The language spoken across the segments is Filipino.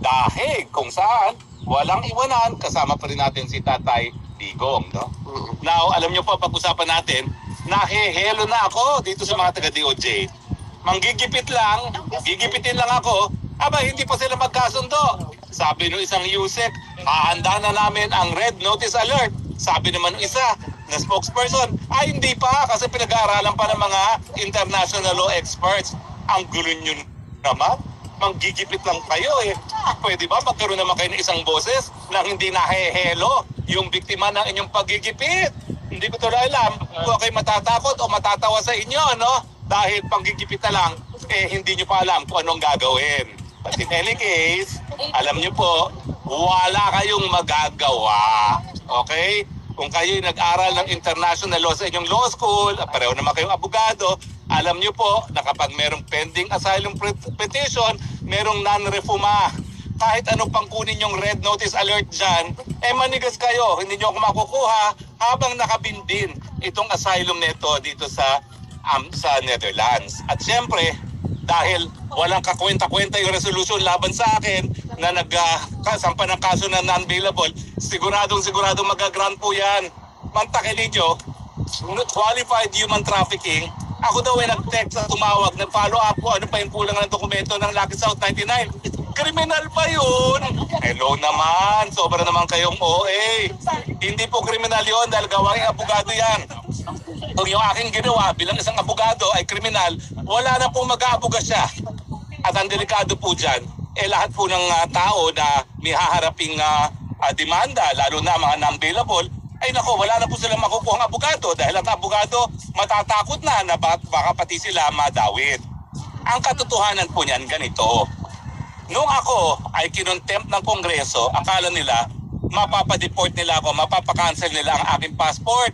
dahig kung saan walang iwanan, kasama pa rin natin si Tatay Digong, no? Now, alam nyo po, pag-usapan natin, nahihelo na ako dito sa mga taga-DOJ. Manggigipit lang, gigipitin lang ako, aba hindi pa sila magkasundo. Sabi nung isang USEC, hahanda na namin ang red notice alert. Sabi naman ng isa na spokesperson, ay hindi pa kasi pinag-aaralan pa ng mga international law experts. Ang gulo nyo naman, manggigipit lang kayo eh. Pwede ba magkaroon naman kayo ng isang boses na hindi nahehelo yung biktima ng inyong paggigipit? Hindi ko tuloy alam kung kayo matatakot o matatawa sa inyo, no? Dahil panggigipit na lang, eh hindi nyo pa alam kung anong gagawin. But in any case, alam nyo po, wala kayong magagawa. Okay? Kung kayo'y nag-aral ng international law sa inyong law school, at pareho naman kayong abogado, alam nyo po na kapag merong pending asylum petition, merong non-refuma. Kahit anong pang kunin yung red notice alert dyan, eh manigas kayo, hindi nyo ako makukuha habang nakabindin itong asylum neto dito sa Netherlands. At syempre, dahil walang kakwenta-kwenta yung resolution laban sa akin na nagkasampa ng kaso na non-bailable, siguradong magagrant po yan. Mantakin ninyo, qualified human trafficking, ako daw ay nag-text na tumawag, nag-follow up ko, ano pa yung kulang ng dokumento ng Lucky South 99. Kriminal pa yun! Hello naman, sobra naman kayong OA. Hindi po kriminal yun dahil gawaing abogado yan. Kung yung aking ginawa bilang isang abogado ay kriminal, wala na pong mag-aabuga siya. At ang delikado po dyan, eh lahat po ng tao na may haharaping demanda, lalo na mga non-bailable, ay nako, wala na po silang makukuhang abogado dahil ang abogado matatakot na baka pati sila madawit. Ang katotohanan po niyan ganito. Nung ako ay kinontempt ng Kongreso, akala nila mapapadeport nila ako, mapapakancel nila ang aking passport.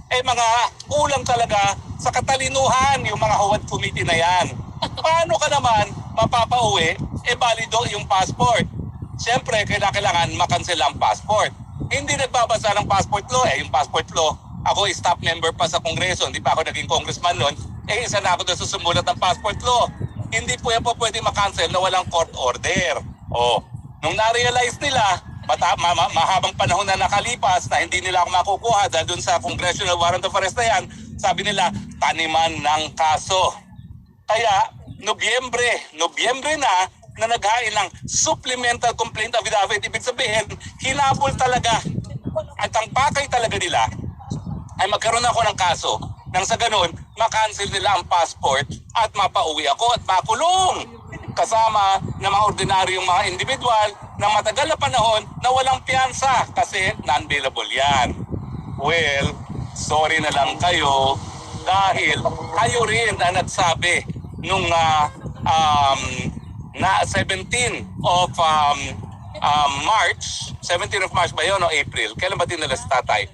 Eh mga kulang talaga sa katalinuhan yung mga Huwad Committee na yan. Paano ka naman mapapauwi, eh balido yung passport? Siyempre, kailangan makancel ang passport. Hindi nagbabasa ng passport law, eh yung passport law, ako staff member pa sa Kongreso, hindi pa ako naging congressman noon, eh isa na ako doon sa sumulat ng passport law. Hindi po yan po pwede makancel na walang court order. O, nung na-realize nila, mahabang panahon na nakalipas na hindi nila ako makukuha dahil dun sa congressional warrant of arrest na yan, sabi nila, taniman ng kaso. Kaya, Nobyembre na naghain ng supplemental complaint affidavit. Ibig sabihin, hinabol talaga. At ang pakay talaga nila ay magkaroon ako ng kaso nang sa ganun, makancel nila ang passport at mapauwi ako at makulong. Kasama ng mga ordinaryong mga individual na matagal na panahon na walang piyansa kasi non-bailable yan. Well, sorry na lang kayo dahil kayo rin ang nagsabi nung 17 of March, 17 of March ba yun o April? Kailan ba dinala si tatay?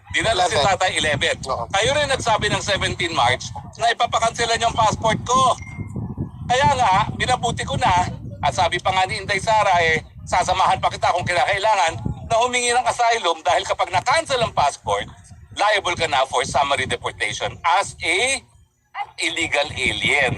Dinala si tatay 11. Kayo rin nagsabi ng 17 March na ipapakanselan yung passport ko. Kaya nga, binabuti ko na, at sabi pa nga ni Inday Sara, sasamahan pa kita kung kinakailangan na humingi ng asylum dahil kapag na-cancel ang passport, liable ka na for summary deportation as a illegal alien.